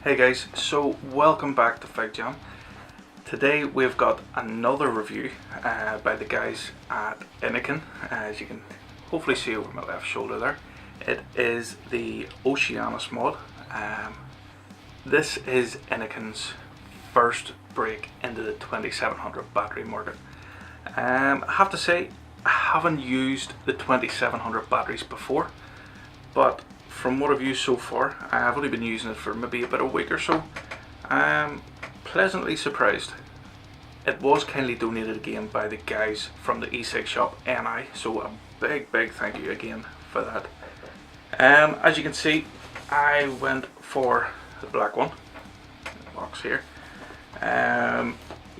Hey guys, so welcome back to FIGJAM. Today we've got another review by the guys at Innokin. As you can hopefully see over my left shoulder there, it is the Oceanus mod. This is Innokin's first break into the 2700 battery market. I have to say, I haven't used the 2700 batteries before, but from what I've used so far, I've only been using it for maybe about a week or so. I'm pleasantly surprised. It was kindly donated again by the guys from the E-Cig Shop NI, so a big thank you again for that. As you can see, I went for the black one, the box here.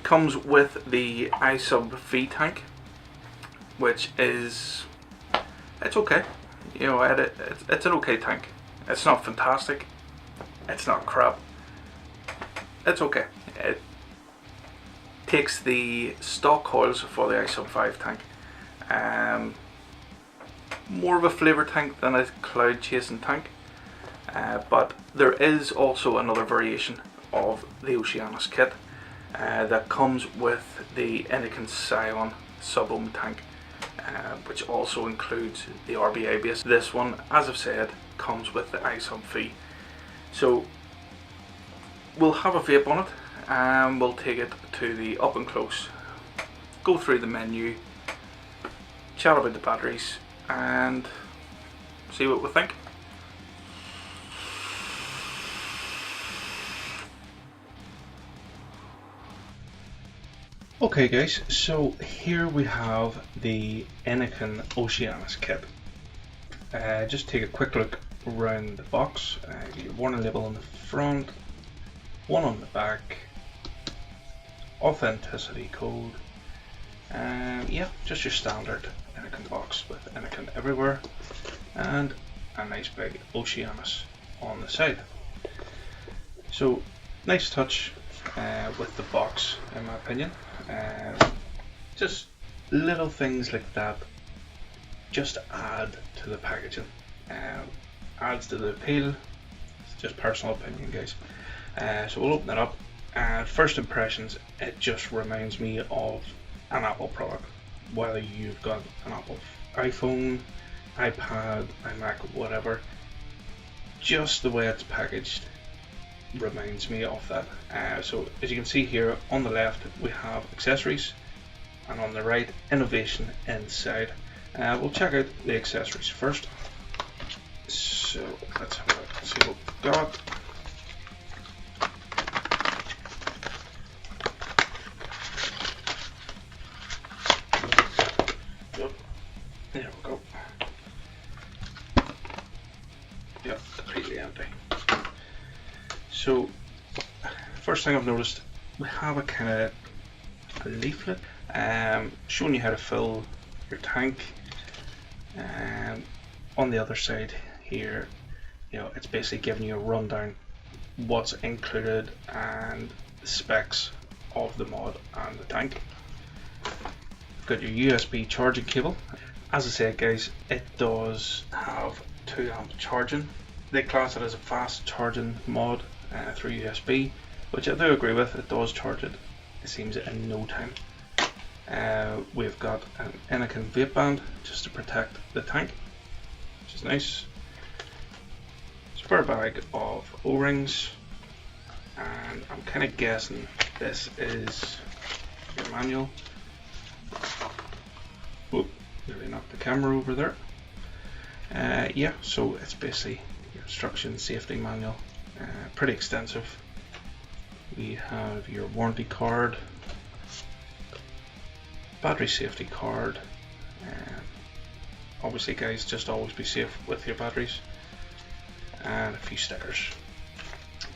Comes with the E-Cig V tank, which is, it's okay. You know, it's an okay tank. It's not fantastic. It's not crap. It's okay. It takes the stock coils for the E-Cig 5 tank. More of a flavour tank than a cloud chasing tank. But there is also another variation of the Oceanus kit that comes with the Innokin Scion sub-ohm tank. Which also includes the RBA base. This one, as I've said, comes with the E-Cig V. So we'll have a vape on it and we'll take it to the up and close, go through the menu, chat about the batteries and see what we think. Okay guys, so here we have the Innokin Oceanus kit. Just take a quick look around the box. Your warning label on the front, one on the back, authenticity code, yeah, just your standard Innokin box with Innokin everywhere, and a nice big Oceanus on the side. So nice touch with the box in my opinion. Just little things like that just add to the packaging, adds to the appeal. It's just personal opinion guys. So we'll open it up and first impressions, it just reminds me of an Apple product, whether you've got an Apple iPhone, iPad, iMac, whatever. Just the way it's packaged reminds me of that. So as you can see here on the left we have accessories and on the right innovation inside. We'll check out the accessories first. So let's have a look and see what we've got. There we go. Yep, completely empty. So, first thing I've noticed, we have a kind of a leaflet showing you how to fill your tank. On the other side here, you know, it's basically giving you a rundown what's included and the specs of the mod and the tank. You've got your USB charging cable. As I said guys, it does have 2 amp charging. They class it as a fast charging mod through USB, which I do agree with. It does charge it, it seems, in no time. We've got an Innokin vape band just to protect the tank, which is nice. Spare bag of O-rings, and I'm kind of guessing this is your manual. Whoop, nearly knocked the camera over there. Yeah, so it's basically your instruction safety manual. Pretty extensive. We have your warranty card, battery safety card. Obviously guys, just always be safe with your batteries, and a few stickers.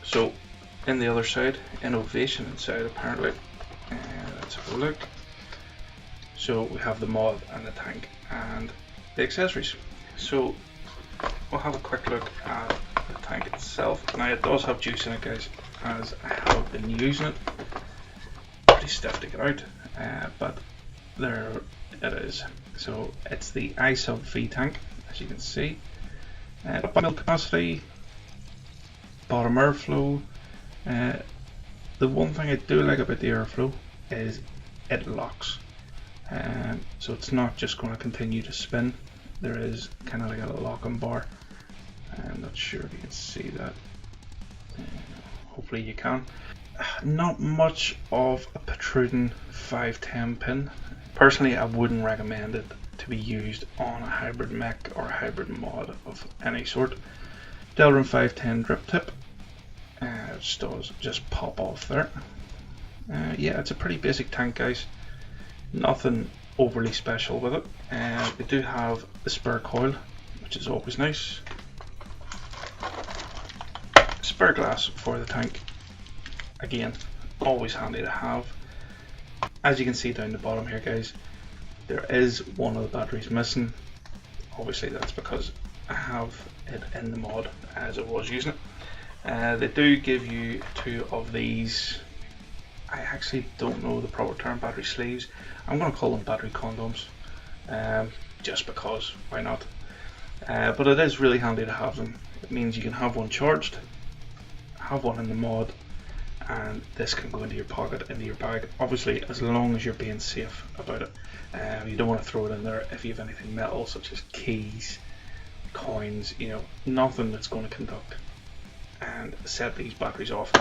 So in the other side, innovation inside apparently. Let's have a look. So we have the mod and the tank and the accessories. So we'll have a quick look at the tank itself. Now it does have juice in it guys, as I have been using it. Pretty stiff to get out, but there it is. So it's the E-Cig V tank, as you can see. Milk capacity, bottom airflow, The one thing I do like about the airflow is it locks, so it's not just going to continue to spin. There is kind of like a locking bar. I'm not sure if you can see that. Hopefully you can. Not much of a protruding 510 pin. Personally, I wouldn't recommend it to be used on a hybrid mech or a hybrid mod of any sort. Delrin 510 drip tip. It does just pop off there. Yeah, it's a pretty basic tank, guys. Nothing overly special with it. They do have the spare coil, which is always nice. Spare glass for the tank. Again, always handy to have. As you can see down the bottom here, guys, there is one of the batteries missing. Obviously that's because I have it in the mod as I was using it. They do give you two of these, I actually don't know the proper term, battery sleeves. I'm going to call them battery condoms, just because, why not? But it is really handy to have them. It means you can have one charged, have one in the mod, and this can go into your pocket, into your bag, obviously as long as you're being safe about it. You don't want to throw it in there if you have anything metal such as keys, coins, you know, nothing that's going to conduct and set these batteries off.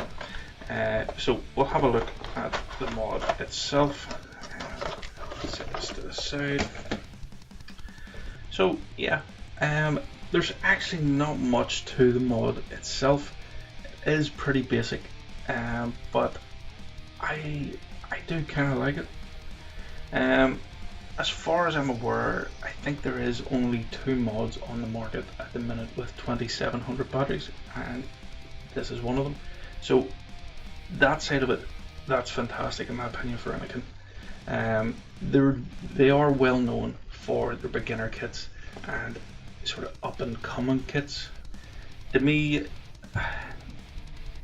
So we'll have a look at the mod itself. Set this to the side. So yeah, there's actually not much to the mod itself. It is pretty basic, but I do kind of like it. As far as I'm aware, I think there is only 2 mods on the market at the minute with 2700 batteries, and this is one of them. So that side of it, that's fantastic in my opinion for Innokin. They are well known for their beginner kits and sort of up and coming kits. To me,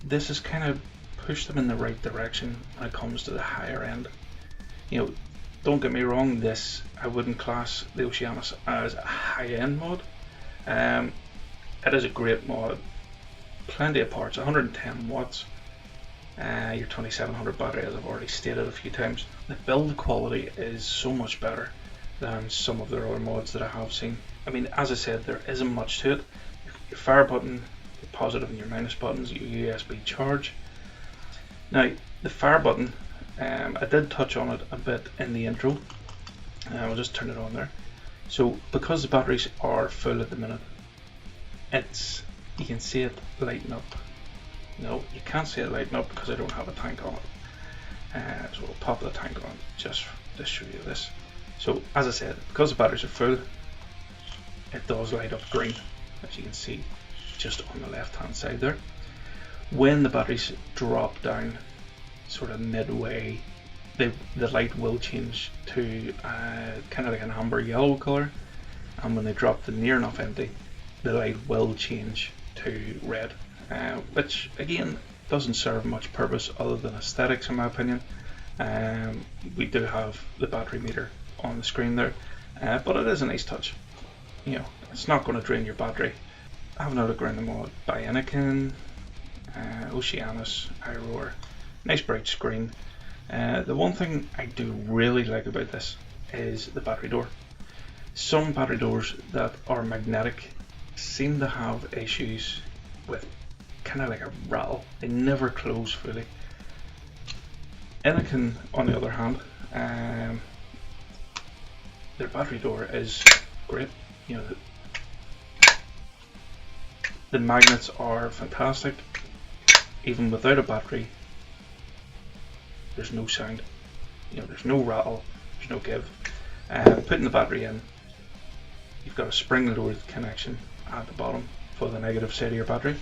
this has kind of pushed them in the right direction when it comes to the higher end. You know, don't get me wrong, this, I wouldn't class the Oceanus as a high-end mod. It is a great mod, plenty of parts, 110 watts, your 2700 battery, as I've already stated a few times. The build quality is so much better than some of their other mods that I have seen. I mean, as I said, there isn't much to it. Your fire button, your positive and your minus buttons, your USB charge. Now, the fire button, I did touch on it a bit in the intro. I'll just turn it on there. So because the batteries are full at the minute, you can see it lighting up. No, you can't see it lighting up because I don't have a tank on it. So we'll pop the tank on just to show you this. So as I said, because the batteries are full, it does light up green, as you can see just on the left hand side there. When the batteries drop down sort of midway, the light will change to kind of like an amber yellow color, and when they drop to near enough empty, the light will change to red, which again doesn't serve much purpose other than aesthetics in my opinion. We do have the battery meter on the screen there, but it is a nice touch. You know, it's not going to drain your battery. I have another around the mod by Innokin, Oceanus, iRoar. Nice bright screen. The one thing I do really like about this is the battery door. Some battery doors that are magnetic seem to have issues with kind of like a rattle. They never close fully. Innokin, on the other hand, their battery door is great. You know, the magnets are fantastic. Even without a battery, there's no sound. You know, there's no rattle, there's no give. Putting the battery in, you've got a spring-loaded connection at the bottom for the negative side of your battery.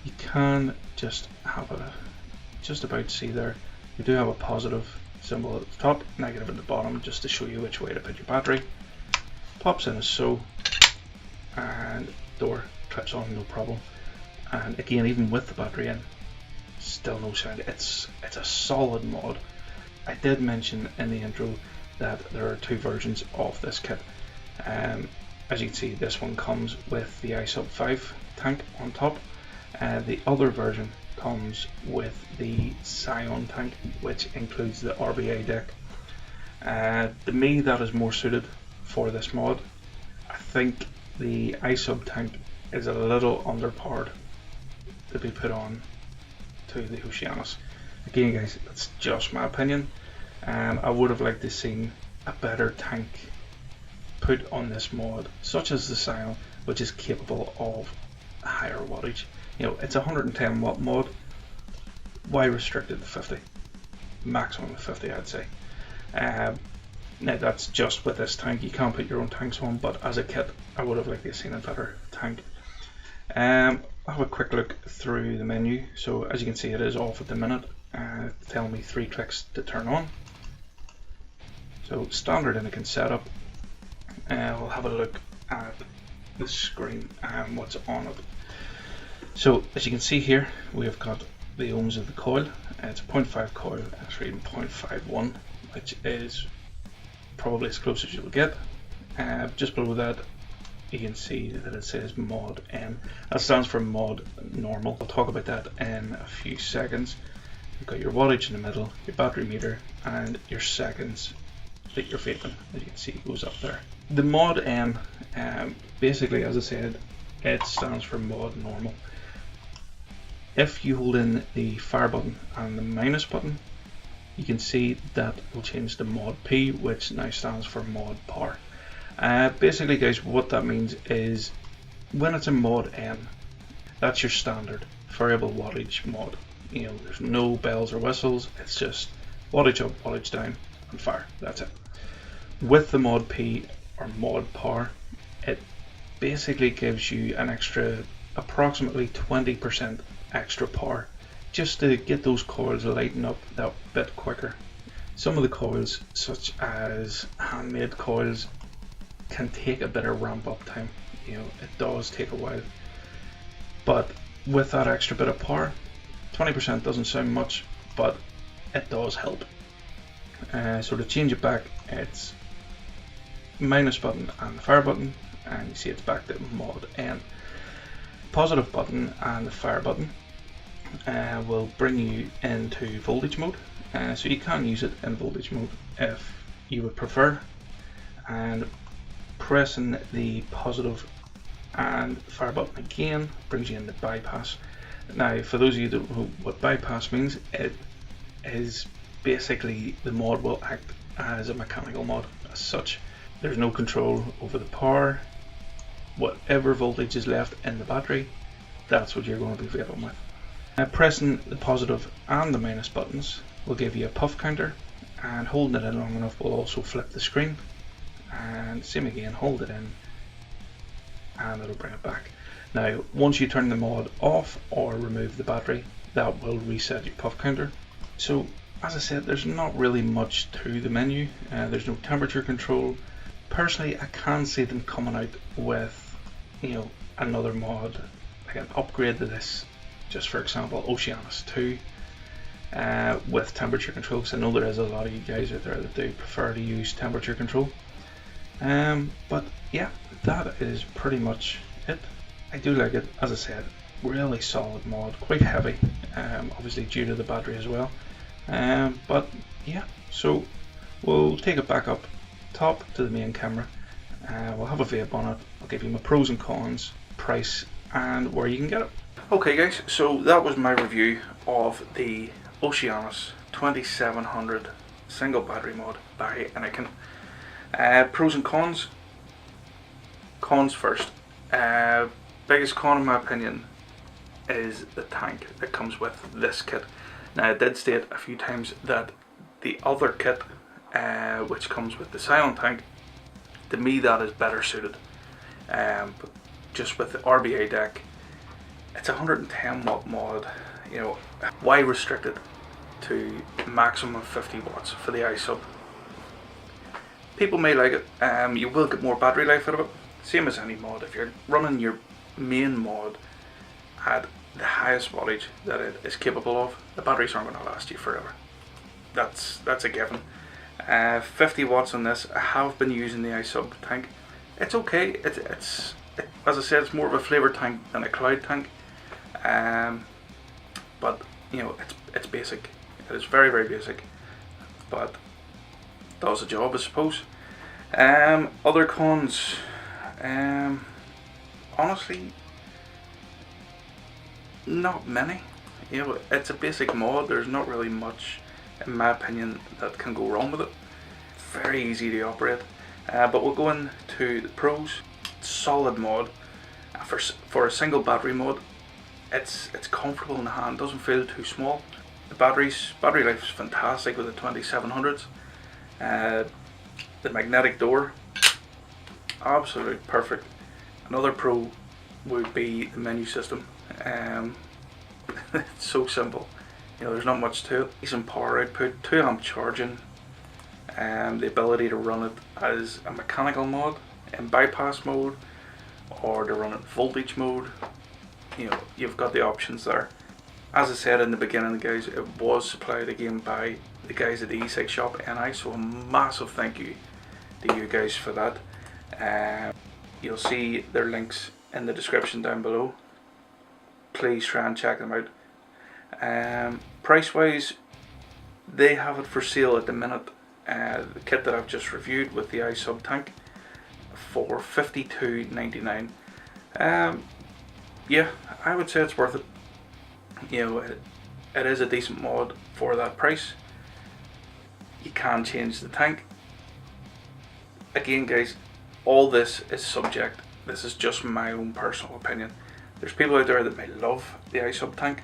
You can just have just about see there, you do have a positive symbol at the top, negative at the bottom, just to show you which way to put your battery. Pops in as so, and door clips on, no problem. And again, even with the battery in, still no sound. It's a solid mod. I did mention in the intro that there are 2 versions of this kit. As you can see, this one comes with the E-Cig 5 tank on top, The other version comes with the Scion tank, which includes the RBA deck. To me, that is more suited for this mod. I think the E-Cig tank is a little underpowered to be put on to the Oceanus. Again guys, that's just my opinion. I would have liked to see a better tank put on this mod, such as the Scion, which is capable of a higher wattage. You know, it's a 110 watt mod. Why restrict it to 50? Maximum of 50, I'd say. Now that's just with this tank. You can't put your own tanks on, but as a kit, I would have liked to have seen a better tank. I'll have a quick look through the menu. So as you can see, it is off at the minute. It's telling me 3 clicks to turn on. So standard Innokin setup. We'll have a look at the screen and what's on it. So as you can see here, we have got the ohms of the coil. It's a 0.5 coil, it's reading 0.51, which is probably as close as you'll get. Just below that, you can see that it says mod N. That stands for mod normal. I'll talk about that in a few seconds. You've got your wattage in the middle, your battery meter, and your seconds that you're vaping. As you can see, it goes up there. The mod N, basically, as I said, it stands for mod normal. If you hold in the fire button and the minus button, you can see that will change to mod P, which now stands for mod power. Basically guys, what that means is when it's a mod N, that's your standard variable wattage mod. You know, there's no bells or whistles, it's just wattage up, wattage down, and fire. That's it. With the mod P or mod power, it basically gives you an extra approximately 20% extra power just to get those coils lighting up that bit quicker. Some of the coils, such as handmade coils, can take a bit of ramp up time. You know, it does take a while, but with that extra bit of power, 20% doesn't sound much, but it does help. So to change it back, it's minus button and the fire button, and you see it's back to mod N. Positive button and the fire button will bring you into voltage mode, so you can use it in voltage mode if you would prefer, and pressing the positive and fire button again brings you into bypass. Now for those of you that don't know what bypass means, it is basically the mod will act as a mechanical mod as such. There's no control over the power. Whatever voltage is left in the battery, that's what you're going to be vaping with. Pressing the positive and the minus buttons will give you a puff counter, and holding it in long enough will also flip the screen, and same again, hold it in and it'll bring it back. Now once you turn the mod off or remove the battery, that will reset your puff counter. So as I said, there's not really much to the menu. There's no temperature control. Personally, I can see them coming out with, you know, another mod, like an upgrade to this, just for example Oceanus 2 with temperature control, because I know there is a lot of you guys out there that do prefer to use temperature control. But yeah, that is pretty much it. I do like it, as I said, really solid mod, quite heavy, obviously due to the battery as well. But yeah, so we'll take it back up top to the main camera. We'll have a vape on it. I'll give you my pros and cons, price, and where you can get it. Okay guys, so that was my review of the Oceanus 2700 single battery mod by Innokin. Pros and cons. Cons first. Biggest con in my opinion is the tank that comes with this kit. Now I did state a few times that the other kit, which comes with the Scion tank, to me that is better suited. But just with the RBA deck, it's a 110 watt mod. You know, why restrict it to maximum 50 watts for the E-Cig? People may like it. You will get more battery life out of it, same as any mod. If you're running your main mod at the highest wattage that it is capable of, the batteries aren't going to last you forever. That's a given. 50 watts on this. I have been using the E-Cig tank. It's okay. It's as I said, it's more of a flavor tank than a cloud tank. But you know, it's basic. It is very, very basic, but does the job, I suppose. Other cons, honestly, not many. You know, it's a basic mod. There's not really much, in my opinion, that can go wrong with it. Very easy to operate. But we'll go into the pros. Solid mod. For a single battery mod, it's comfortable in the hand. Doesn't feel too small. The battery life is fantastic with the 2700s. The magnetic door, absolutely perfect. Another pro would be the menu system. It's so simple. You know, there's not much to it. Decent power output, 2 amp charging, the ability to run it as a mechanical mod, in bypass mode, or to run it voltage mode. You know, you've got the options there. As I said in the beginning, guys, it was supplied again by the guys at the E-Cig Shop NI, so a massive thank you to you guys for that. You'll see their links in the description down below. Please try and check them out. Price wise, they have it for sale at the minute. The kit that I've just reviewed with the iSub tank for $52.99. Yeah, I would say it's worth it. You know, it is a decent mod for that price. You can change the tank. Again, guys, all this is subject. This is just my own personal opinion. There's people out there that may love the iSub tank.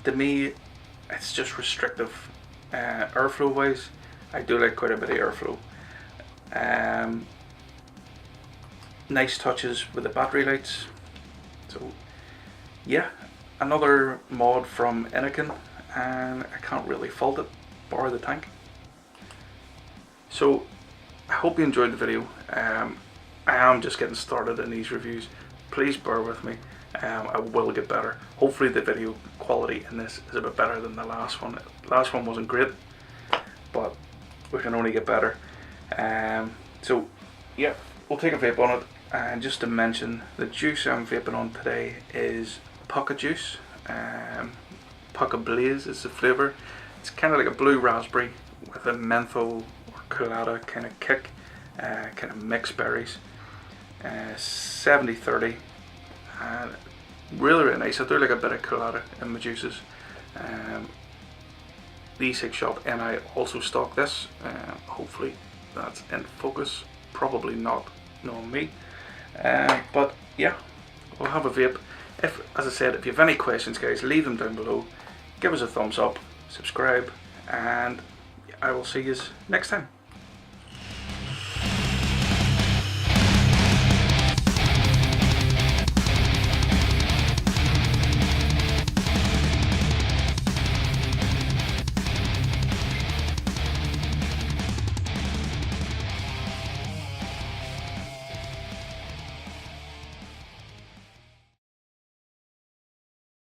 To me, it's just restrictive. Airflow wise, I do like quite a bit of airflow. Nice touches with the battery lights. So yeah, another mod from Innokin, and I can't really fault it, bar the tank. So I hope you enjoyed the video. I am just getting started in these reviews. Please bear with me. I will get better. Hopefully the video quality in this is a bit better than the last one. The last one wasn't great, but we can only get better. So yeah, we'll take a vape on it. And just to mention, the juice I'm vaping on today is Pucka juice. Pucka Blaze is the flavour. It's kind of like a blue raspberry with a menthol or colada kind of kick, kind of mixed berries. 70-30, and really, really nice. I do like a bit of colada in my juices. The E-Cig Shop NI also stock this. Hopefully that's in focus. Probably not, knowing me. But yeah, we'll have a vape. As I said, if you have any questions, guys, leave them down below. Give us a thumbs up, subscribe, and I will see you next time.